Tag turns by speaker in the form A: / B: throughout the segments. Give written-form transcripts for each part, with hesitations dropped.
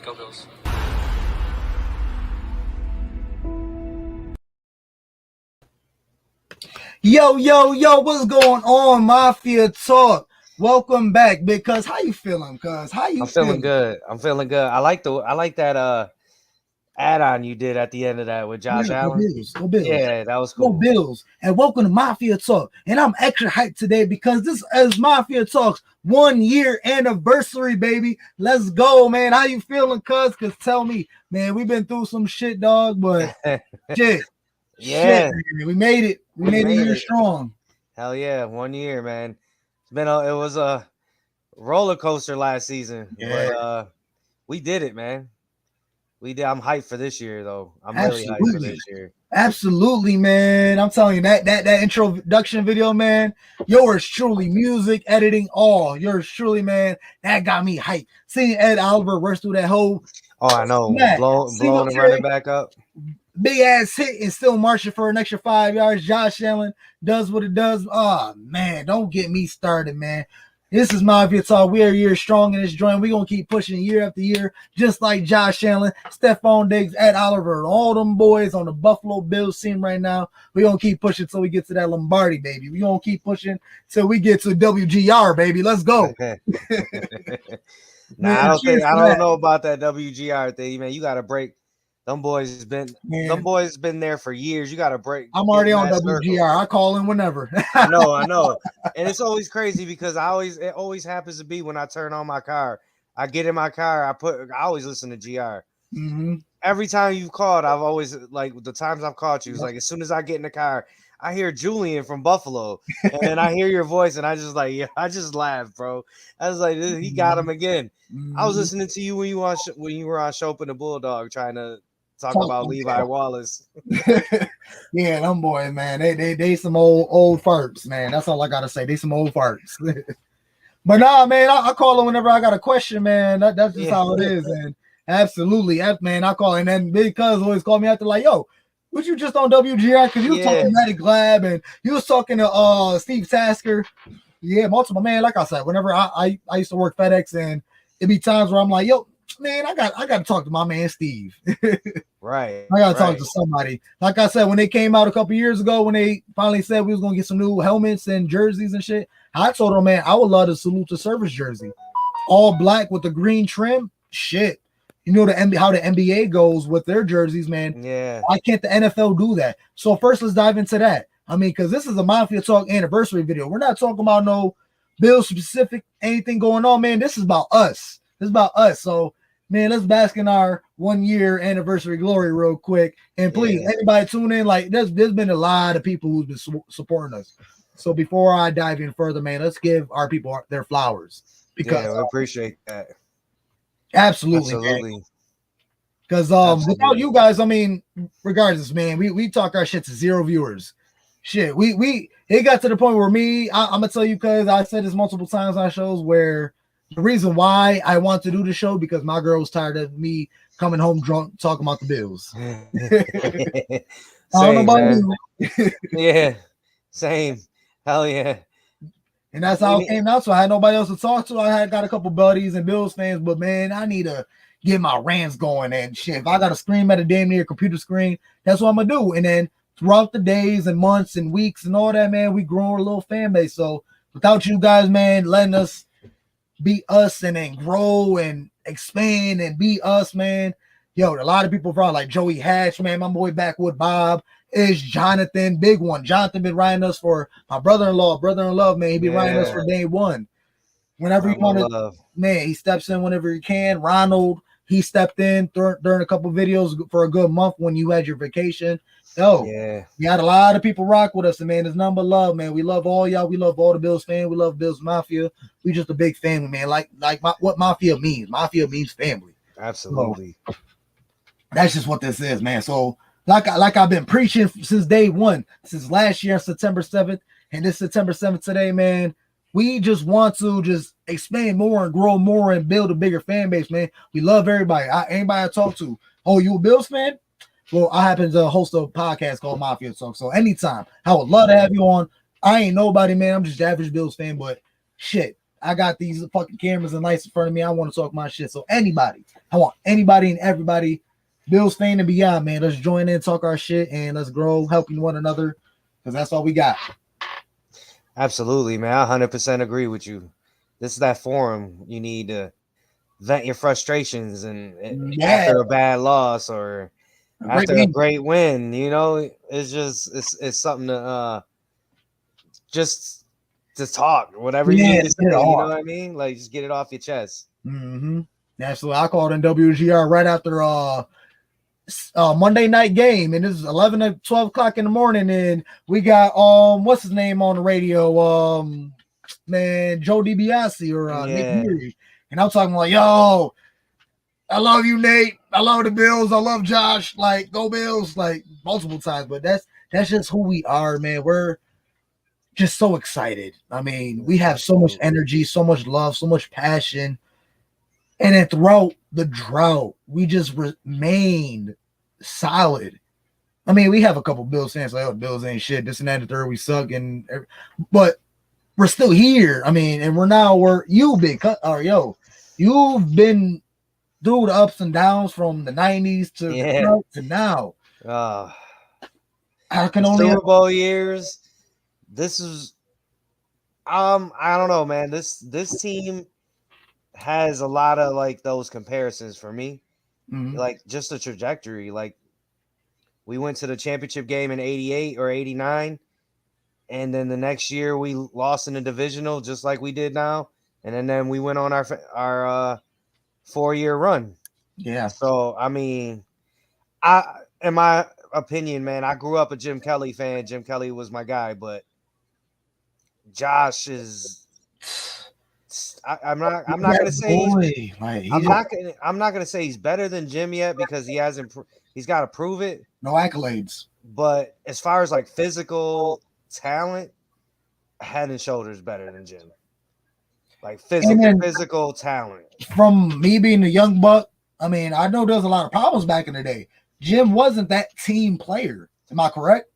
A: Go Bills.
B: Yo, what's going on, Mafia Talk? Welcome back, because how you feeling?
C: I'm feeling good. I like that add-on you did at the end of that with Josh Allen.
B: Go Bills.
C: Yeah, that was cool.
B: Go Bills. And welcome to Mafia Talk. And I'm extra hyped today because this is Mafia Talk's 1 year anniversary, baby. Let's go, man. How you feeling, cuz? Because tell me, man, we've been through some shit, dog, but shit.
C: Yeah.
B: Shit, man. We made it. We made a year strong.
C: Hell yeah, 1 year, man. It was a roller coaster last season, but we did it, man. We did. I'm hyped for this year, though. I'm really hyped for this year.
B: Absolutely, man. I'm telling you, that introduction video, man, yours truly, music, editing, all. Yours truly, man. That got me hyped. Seeing Ed Oliver rush through that whole.
C: Oh, I know. Blowing the running back up.
B: Big ass hit and still marching for an extra 5 yards. Josh Allen does what it does. Oh, man. Don't get me started, man. This is Mafia Talk. We are a year strong in this joint. We're going to keep pushing year after year, just like Josh Allen, Stephon Diggs, Ed Oliver, all them boys on the Buffalo Bills team right now. We're going to keep pushing until we get to that Lombardi, baby. We're going to keep pushing until we get to WGR, baby. Let's go.
C: I don't know about that WGR thing, man. You got to break. Them boys been there for years. You got to break.
B: I'm already on WGR. I call in whenever.
C: I know. And it's always crazy because it always happens to be when I turn on my car. I get in my car. I always listen to GR.
B: Mm-hmm.
C: Every time you've called, I've always, like, the times I've called you, it's like as soon as I get in the car, I hear Julian from Buffalo, and then I hear your voice, and I just laugh, bro. I was like, he got him again. Mm-hmm. I was listening to you when you were on Chopin the Bulldog trying to talk about Levi Wallace.
B: Yeah, them boys, man. They some old farts, man. That's all I gotta say. They some old farts. But nah, man, I call them whenever I got a question, man. That's just how it is. And absolutely, man, I call. And then Big Cuz always call me after, like, yo, was you just on WGR? Because you was talking to Maddie Glab and you was talking to Steve Tasker. Yeah, multiple, man. Like I said, whenever I used to work FedEx, and it'd be times where I'm like, yo, man, I got to talk to my man Steve.
C: Right.
B: I got to talk to somebody. Like I said, when they came out a couple years ago, when they finally said we was going to get some new helmets and jerseys and shit, I told them, man, I would love to salute the service jersey. All black with the green trim. Shit. You know how the NBA goes with their jerseys, man.
C: Yeah.
B: Why can't the NFL do that? So first, let's dive into that. I mean, because this is a Mafia Talk anniversary video. We're not talking about no Bill specific anything going on, man. This is about us. This is about us. So, man, let's bask in our 1 year anniversary glory real quick. And please, anybody tune in. Like, there's been a lot of people who've been supporting us. So before I dive in further, man, let's give our people their flowers. Because
C: we appreciate that.
B: Absolutely. Because without you guys, I mean, regardless, man, we talk our shit to 0 viewers. Shit, it got to the point where I'm gonna tell you, because I said this multiple times on shows, where the reason why I want to do the show, because my girl was tired of me coming home drunk talking about the Bills.
C: Same, I don't know about you. Yeah, same. Hell yeah.
B: And that's how it came out. So I had nobody else to talk to. I got a couple buddies and Bills fans, but man, I need to get my rants going and shit. If I got to scream at a damn near computer screen, that's what I'm gonna do. And then throughout the days and months and weeks and all that, man, we grow a little fan base. So without you guys, man, letting us be us and then grow and expand and be us, man. Yo, a lot of people from like Joey Hatch, man, my boy Backwood Bob, is Jonathan, big one. Jonathan been writing us for my brother-in-law, man. He been writing us for day one. Whenever he wanted, man, he steps in whenever he can. Ronald, he stepped in during a couple videos for a good month when you had your vacation. Yo, we had a lot of people rock with us, and man, there's nothing but love, man. We love all y'all. We love all the Bills fans. We love Bills Mafia. We just a big family, man. What Mafia means. Mafia means family.
C: Absolutely.
B: So, that's just what this is, man. So, like I've been preaching since day one, since last year, September 7th, and this September 7th today, man. We just want to just expand more and grow more and build a bigger fan base, man. We love everybody. Anybody I talk to. Oh, you a Bills fan? Well, I happen to host a podcast called Mafia Talk. So anytime, I would love to have you on. I ain't nobody, man. I'm just the average Bills fan, but shit, I got these fucking cameras and lights in front of me. I want to talk my shit. So anybody, I want anybody and everybody, Bills fan and beyond, man. Let's join in, talk our shit, and let's grow, helping one another, because that's all we got.
C: Absolutely, man. I 100% agree with you. This is that forum you need to vent your frustrations and after a bad loss or after a great win. You know, it's just it's something to just to talk, whatever you need to say. You know what I mean? Like, just get it off your chest.
B: Mm-hmm. Absolutely. I called in WGR right after Monday night game, and this is 11 to 12 o'clock in the morning, and we got what's his name on the radio, man, Joe DiBiase or Nick Neary. And I'm talking like, yo, I love you, Nate. I love the Bills. I love Josh. Like, go Bills, like multiple times. But that's just who we are, man. We're just so excited. I mean, we have so much energy, so much love, so much passion. And then throughout the drought, we just remained solid. I mean, we have a couple Bills fans like, oh, Bills ain't shit, this and that, and the third, we suck. But we're still here. I mean, and you've been through the ups and downs from the 90s to now.
C: I can only Super Bowl years. This is I don't know, man. This team has a lot of like those comparisons for me. Mm-hmm. Like just the trajectory. Like we went to the championship game in 88 or 89. And then the next year we lost in the divisional just like we did now. And then we went on our 4-year run.
B: Yeah.
C: So, I mean, in my opinion, man, I grew up a Jim Kelly fan. Jim Kelly was my guy, but Josh is I'm not going to say I'm not going to say he's better than Jim yet because he hasn't he's got to prove it.
B: No accolades.
C: But as far as like physical talent, head and shoulders better than Jim. Like physical talent.
B: From me being a young buck, I mean, I know there's a lot of problems back in the day. Jim wasn't that team player. Am I correct?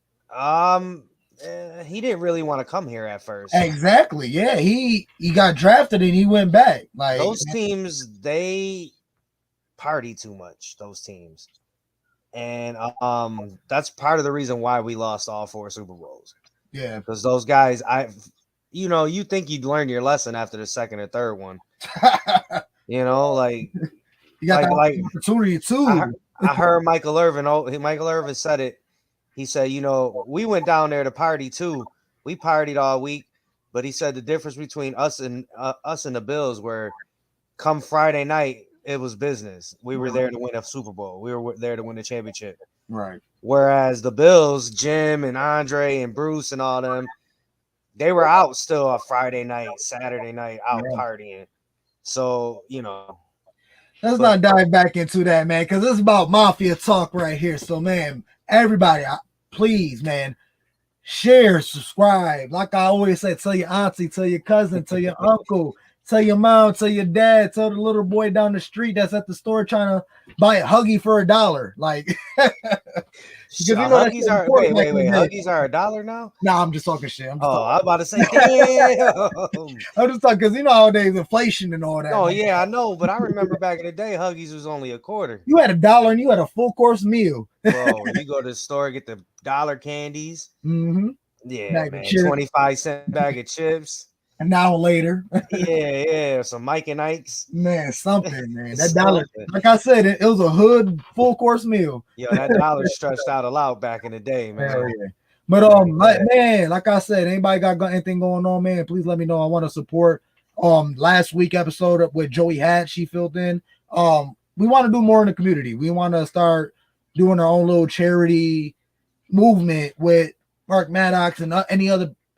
C: He didn't really want to come here at first.
B: Exactly. Yeah, he got drafted and he went back. Like
C: those teams, they party too much. Those teams, and that's part of the reason why we lost all 4 Super Bowls.
B: Yeah,
C: because those guys, you think you'd learn your lesson after the second or third one. You know, like
B: you got like opportunity too.
C: I heard Michael Irvin. Michael Irvin said it. He said, we went down there to party too. We partied all week, but he said the difference between us and the Bills were come Friday night, it was business. We were there to win a Super Bowl. We were there to win a championship.
B: Right.
C: Whereas the Bills, Jim and Andre and Bruce and all them, they were out still on Friday night, Saturday night, out partying. So,
B: let's not dive back into that, man, because it's about Mafia talk right here. So, man, everybody, please, man, share, subscribe. Like I always say, tell your auntie, tell your cousin, tell your uncle, tell your mom, tell your dad, tell the little boy down the street that's at the store trying to buy a Huggy for $1. Like,
C: Huggies are Huggies are $1 now?
B: Nah, I'm just talking shit.
C: I'm about to say, damn.
B: I'm just talking because nowadays inflation and all that.
C: Oh yeah, I know, but I remember back in the day, Huggies was only $0.25.
B: You had $1 and you had a full course meal.
C: Bro, you go to the store, get the dollar candies.
B: Mm-hmm.
C: Yeah, man, 25-cent bag of chips.
B: An hour later.
C: yeah, some Mike and Ike's.
B: Man, something, man. That $1, like I said, it was a hood full course meal.
C: Yo, that $1 stretched out a lot back in the day, man.
B: Hell yeah. But man, like I said, anybody got anything going on, man, please let me know. I want to support. Last week episode with Joey Hatch, she filled in. We want to do more in the community. We want to start doing our own little charity movement with Mark Maddox and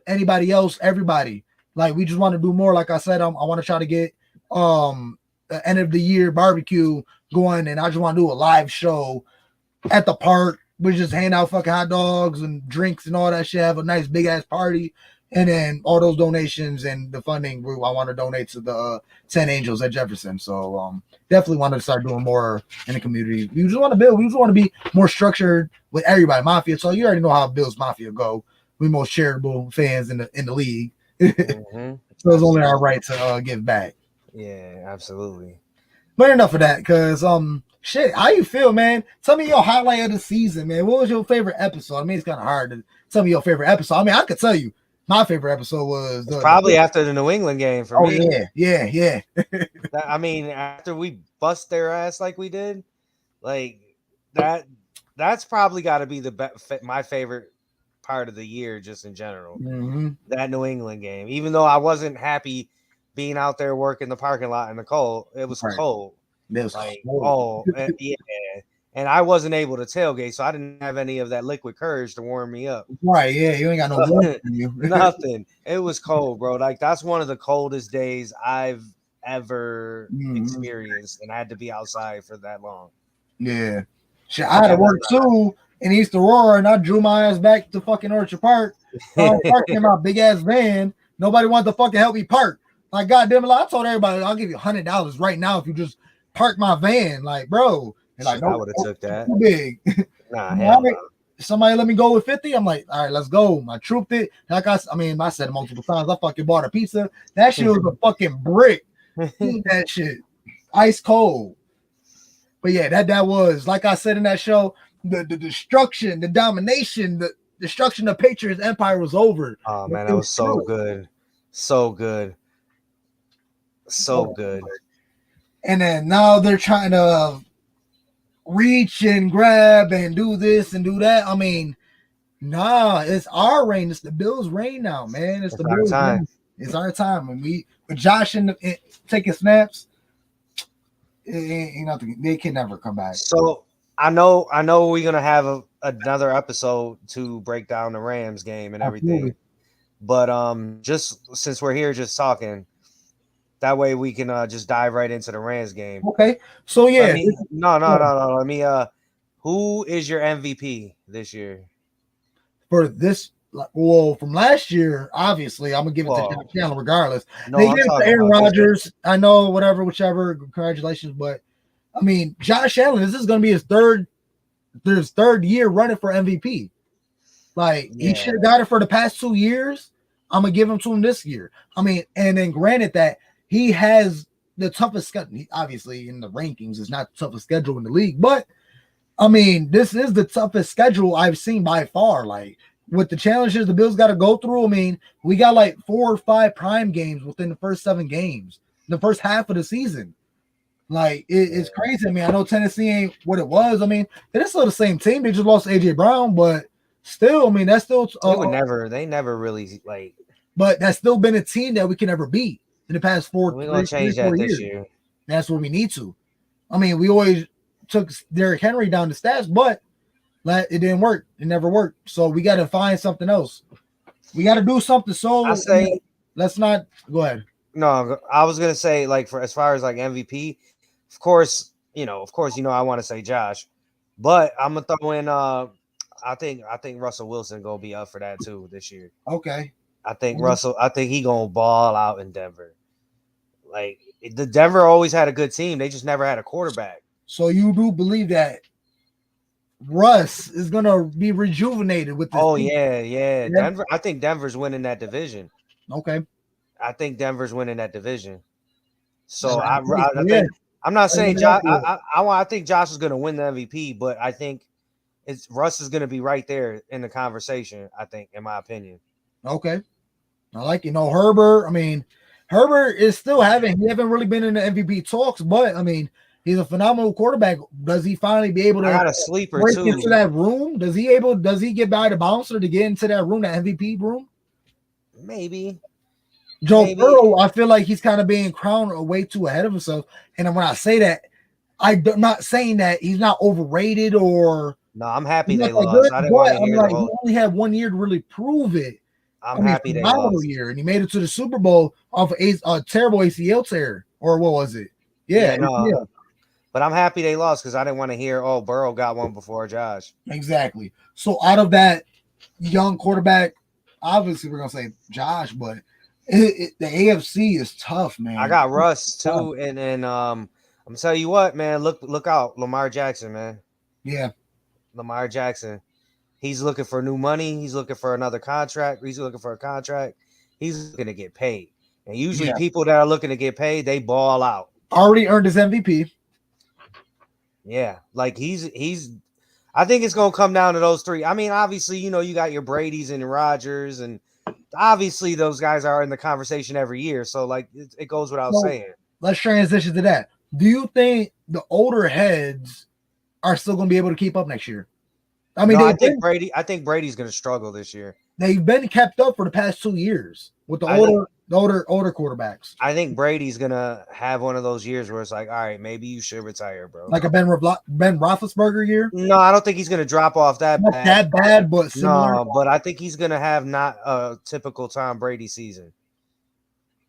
B: anybody else, everybody. Like, we just want to do more. Like I said, I want to try to get the end of the year barbecue going, and I just want to do a live show at the park. We just hand out fucking hot dogs and drinks and all that shit. Have a nice big ass party, and then all those donations and the funding I want to donate to the 10 Angels at Jefferson. So definitely want to start doing more in the community. We just want to build. We just want to be more structured with everybody. Mafia. So you already know how Bills Mafia go. We most charitable fans in the league.
C: Mm-hmm.
B: So it's only our right to give back.
C: Yeah, absolutely.
B: But enough of that, because shit, how you feel, man? Tell me your highlight of the season, man. What was your favorite episode? I mean, it's kind of hard to tell me your favorite episode. I mean, I could tell you my favorite episode was
C: probably after the New England game for me.
B: Yeah.
C: I mean, after we bust their ass like we did, like that's probably got to be my favorite part of the year, just in general.
B: Mm-hmm.
C: That New England game, even though I wasn't happy being out there working the parking lot in the cold, it was cold.
B: It was
C: like
B: cold.
C: yeah, and I wasn't able to tailgate, so I didn't have any of that liquid courage to warm me up.
B: Right? Yeah, you ain't got no warmth in you.
C: Nothing. It was cold, bro. Like that's one of the coldest days I've ever experienced, and I had to be outside for that long.
B: Yeah, shit. I had to work too in East Aurora, and I drew my ass back to fucking Orchard Park. Parking in my big ass van. Nobody wanted to fucking help me park. Like, goddamn it, I told everybody, I'll give you $100 right now if you just park my van. Like, bro. And like,
C: I would have took that.
B: Too big.
C: Nah, hell no.
B: Somebody let me go with 50. I'm like, all right, let's go. I trooped it. Like I said it multiple times. I fucking bought a pizza. That shit was a fucking brick. Eat that shit. Ice cold. But yeah, that was, like I said in that show, the destruction, the domination, the destruction of Patriots Empire was over.
C: Oh man, that was so good. So good. So good.
B: And then now they're trying to reach and grab and do this and do that. I mean, nah, it's our reign. It's the Bills' reign now, man. It's the Bills' reign. It's our time. When with Josh and taking snaps, they can never come back.
C: So I know we're gonna have another episode to break down the Rams game and everything. Absolutely. But just since we're here just talking, that way we can just dive right into the Rams game.
B: Okay. So yeah.
C: No. Let me who is your MVP this year?
B: For this, well, from last year, obviously, I'm gonna give it to Josh Allen regardless. They give it to Aaron Rodgers. I know, whichever. Congratulations, but I mean, Josh Allen, this is gonna be his third year running for MVP. Like, he should have got it for the past 2 years. I'm gonna give him to him this year. I mean, and then granted that he has the toughest schedule. Obviously, in the rankings, it's not the toughest schedule in the league, but I mean, this is the toughest schedule I've seen by far. Like, with the challenges the Bills got to go through, I mean, we got like 4 or 5 prime games within the first 7 games, the first half of the season. Like, it's crazy. I mean, I know Tennessee ain't what it was. I mean, they're still the same team. They just lost AJ Brown, but still, I mean, that's still
C: they never really like.
B: But that's still been a team that we can never beat in the past 4 years.
C: We're gonna change that this year.
B: That's what we need to. I mean, we always took Derrick Henry down the stats, but it didn't work. It never worked. So we got to find something else. We got to do something. So
C: I say,
B: let's not go ahead.
C: No, I was gonna say, like, for as far as like MVP, of course, I want to say Josh, but I'm gonna throw in. I think Russell Wilson gonna be up for that too this year.
B: Okay.
C: I think he gonna ball out in Denver. Like, the Denver always had a good team. They just never had a quarterback.
B: So you do believe that Russ is gonna be rejuvenated with this team?
C: Yeah. Denver. I think Denver's winning that division.
B: Okay.
C: I think Denver's winning that division. So I think I'm not saying Josh. I think Josh is gonna win the MVP, but I think Russ is gonna be right there in the conversation. I think, in my opinion.
B: Okay. I like Herbert. I mean, Herbert is still he haven't really been in the MVP talks, but I mean, he's a phenomenal quarterback. Does he finally be able to
C: got a sleeper
B: break
C: too
B: into that room? Does he get by the bouncer to get into that room, that MVP room?
C: Maybe.
B: Joe Burrow, I feel like he's kind of being crowned way too ahead of himself. And when I say that, I'm not saying that he's not overrated or.
C: No, I'm happy they lost. I didn't want to hear
B: he only had 1 year to really prove it.
C: I'm happy they lost.
B: Year, and he made it to the Super Bowl off a terrible ACL tear, or what was it? Yeah.
C: But I'm happy they lost because I didn't want to hear, Burrow got one before Josh.
B: Exactly. So out of that young quarterback, obviously we're gonna say Josh, but the AFC is tough, man.
C: I got Russ too, and I'm gonna tell you what, man. Look out, Lamar Jackson, man.
B: Yeah,
C: Lamar Jackson. He's looking for new money. He's looking for another contract. He's looking for a contract. He's looking to get paid. And usually people that are looking to get paid, they ball out.
B: Already earned his MVP.
C: Yeah, like he's. I think it's gonna come down to those three. I mean, obviously, you know, you got your Brady's and Rodgers, and obviously those guys are in the conversation every year. So like, it goes without
B: So
C: saying.
B: let's transition to that. Do you think the older heads are still going to be able to keep up next year? I mean,
C: No, I think Brady's gonna struggle this year.
B: they've been kept up for the past 2 years with the older quarterbacks.
C: I think Brady's gonna have one of those years where it's like, all right, maybe you should retire, bro.
B: Like a Ben Roethlisberger year.
C: No, I don't think he's gonna drop off that
B: Not
C: bad.
B: that bad, but similar.
C: No, but I think he's gonna have not a typical Tom Brady season.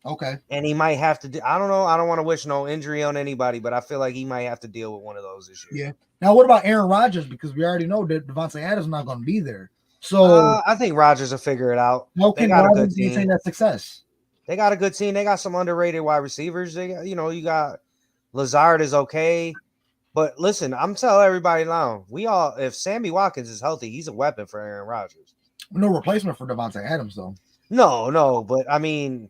B: Okay.
C: And he might have to do, I don't know. I don't want to wish no injury on anybody, but I feel like he might have to deal with one of those this year.
B: Yeah. Now, what about Aaron Rodgers? Because we already know that Devontae Adams not going to be there. So
C: I think Rodgers will figure it out.
B: how can Rodgers maintain that success?
C: They got a good team. They got some underrated wide receivers. They got, you got Lazard is okay. But listen, I'm telling everybody now, if Sammy Watkins is healthy, he's a weapon for Aaron Rodgers.
B: No replacement for Devontae Adams, though.
C: No, but I mean,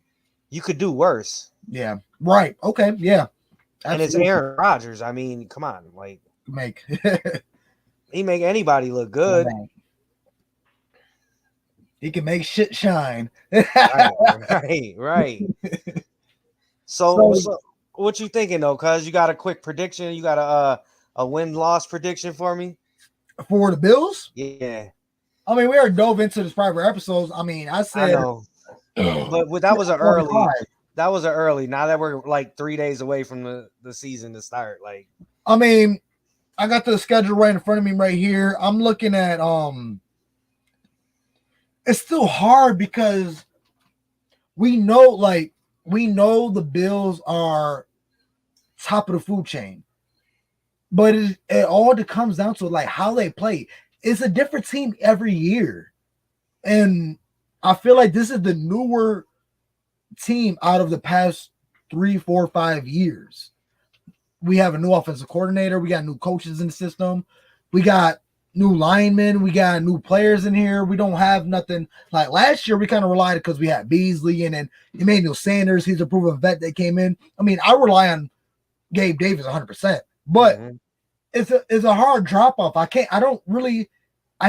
C: you could do worse.
B: Yeah. Right. Okay. Yeah.
C: Absolutely. And it's Aaron Rodgers. I mean, come on, like he make anybody look good.
B: He can make shit shine.
C: Right. So what you thinking though? Cause you got a quick prediction. You got a win-loss prediction for me
B: for the Bills?
C: Yeah.
B: I mean, we already dove into this prior episodes. I mean, I said,
C: I know. But that was an early. That was an early. Now that we're like 3 days away from the season to start, like.
B: I mean, I got the schedule right in front of me right here. I'm looking at it's still hard because we know the Bills are top of the food chain, but it all comes down to like how they play. It's a different team every year, and I feel like this is the newer team out of the past 3, 4, 5 years. We have a new offensive coordinator. We got new coaches in the system. We got new linemen. We got new players in here. We don't have nothing like last year. We kind of relied because we had Beasley and then Emmanuel Sanders. He's a proven vet that came in. I mean, I rely on Gabe Davis 100%, but it's a hard drop off. I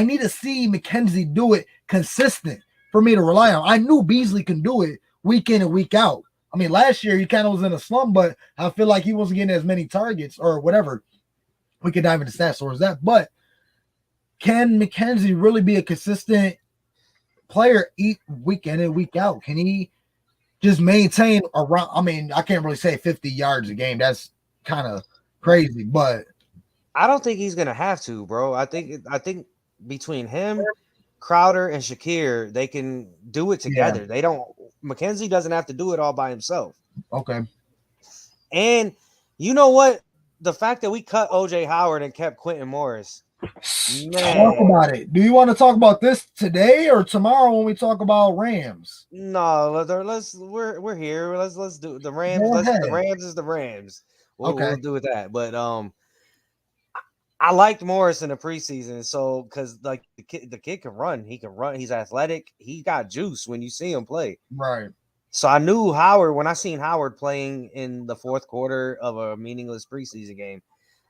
B: need to see McKenzie do it consistent for me to rely on. I knew Beasley can do it week in and week out. I mean, last year he kind of was in a slump, but I feel like he wasn't getting as many targets or whatever. We could dive into stats towards that. But can McKenzie really be a consistent player week in and week out? Can he just maintain around? I mean, I can't really say 50 yards a game. That's kind of crazy, but
C: I don't think he's gonna have to, bro. I think between him, Crowder, and Shakir, they can do it together. Yeah. McKenzie doesn't have to do it all by himself.
B: Okay.
C: And you know what? The fact that we cut OJ Howard and kept Quentin Morris. Man.
B: Talk about it. Do you want to talk about this today or tomorrow when we talk about Rams?
C: No, we're here. Let's do the Rams. The Rams is the Rams. We'll do with that. But I liked Morris in the preseason, so because like the kid can run, he's athletic, he got juice when you see him play.
B: Right.
C: So I knew Howard when I seen Howard playing in the fourth quarter of a meaningless preseason game,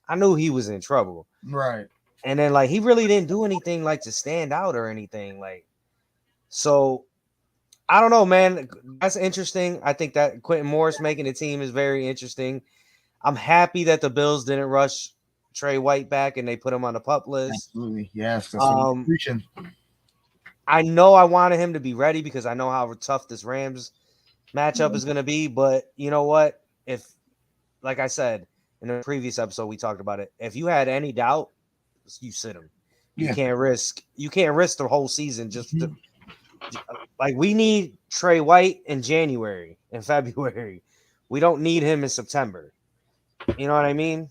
C: I knew he was in trouble.
B: Right.
C: And then like he really didn't do anything like to stand out or anything like. So I don't know, man. That's interesting. I think that Quentin Morris making the team is very interesting. I'm happy that the Bills didn't rush Trey White back and they put him on the pup list.
B: Absolutely. Yes.
C: I know I wanted him to be ready because I know how tough this Rams matchup is going to be. But you know what? If, like I said in the previous episode, we talked about it. If you had any doubt, you sit him. You can't risk the whole season just to, like we need Trey White in January and February. We don't need him in September. You know what I mean?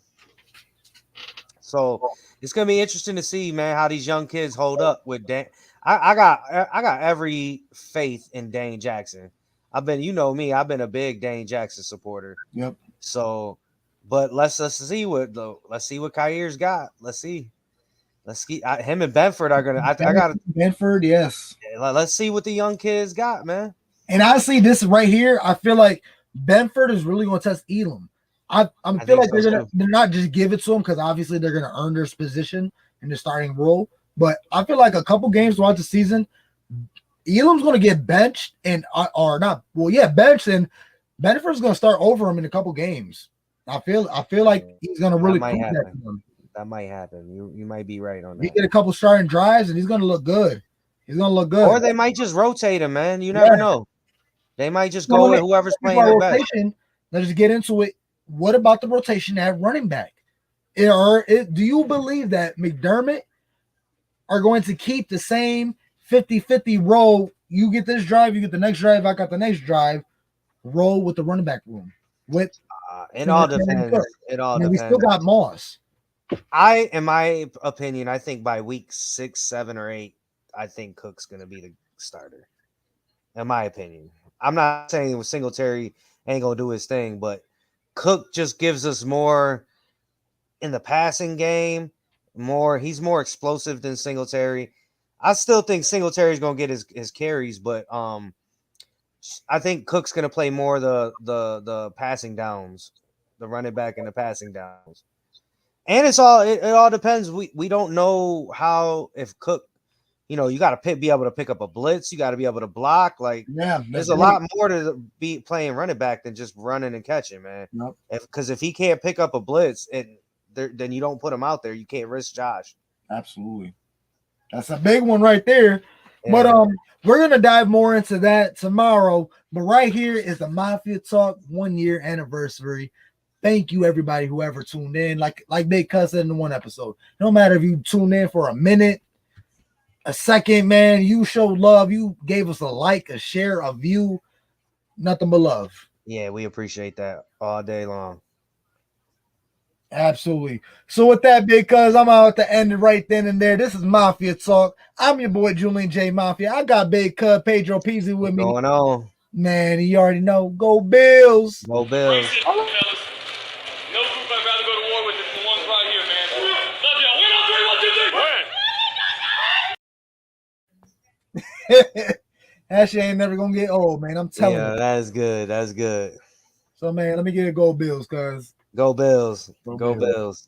C: So it's gonna be interesting to see, man, how these young kids hold up with Dan. I got every faith in Dane Jackson. I've been a big Dane Jackson supporter.
B: Yep.
C: So, but let's see what Kyrie's got. Let's see. Him and Benford are gonna. I got
B: Benford. Yes.
C: Let's see what the young kids got, man.
B: And honestly, this right here, I feel like Benford is really gonna test Elam. I feel like
C: so
B: they're not just give it to him because obviously they're gonna earn their position in the starting role. But I feel like a couple games throughout the season, Elam's gonna get benched and benched, and Benford's gonna start over him in a couple games. I feel like he's gonna really prove that to him.
C: That might happen. You might be right on that.
B: He get a couple starting drives and he's gonna look good. He's gonna look good.
C: Or they might just rotate him, man. You never know. They might just go with whoever's playing the best.
B: Let's just get into it. What about the rotation at running back? Do you believe that McDermott are going to keep the same 50-50 role? You get this drive, you get the next drive, I got the next drive. Roll with the running back room.
C: It all depends. It all depends.
B: We still got Moss.
C: In my opinion, I think by week 6, 7, or 8, I think Cook's going to be the starter. In my opinion, I'm not saying Singletary ain't going to do his thing, but Cook just gives us more in the passing game. He's more explosive than Singletary. I still think Singletary is going to get his carries, but I think Cook's going to play more the passing downs, the running back and the passing downs. And it all depends. We don't know how, if Cook, you got to be able to pick up a blitz. You got to be able to block. Like, there's a lot more to be playing running back than just running and catching, man.
B: Nope.
C: Because if he can't pick up a blitz, then you don't put him out there. You can't risk Josh.
B: Absolutely. That's a big one right there. Yeah. But we're going to dive more into that tomorrow. But right here is the Mafia Talk 1-year anniversary. Thank you, everybody, whoever tuned in. Like Big Cuz said in the one episode, no matter if you tuned in for a minute, a second, man, you showed love. You gave us a like, a share, a view, nothing but love.
C: Yeah, we appreciate that all day long.
B: Absolutely. So with that, Big Cuz, I'm out to end it right then and there. This is Mafia Talk. I'm your boy, Julian J. Mafia. I got Big Cuz, Pedro Pizzi with me.
C: Going on.
B: Man, you already know. Go Bills.
C: Go Bills.
A: No group I'd rather go to war with than the ones right here, man. Love y'all. Win on 3, 1, 2, 3.
B: That shit ain't never gonna get old, man. I'm telling you.
C: Yeah, that's good. That's good.
B: So, man, let me get a Go Bills, cuz.
C: Go Bills. Go Bills.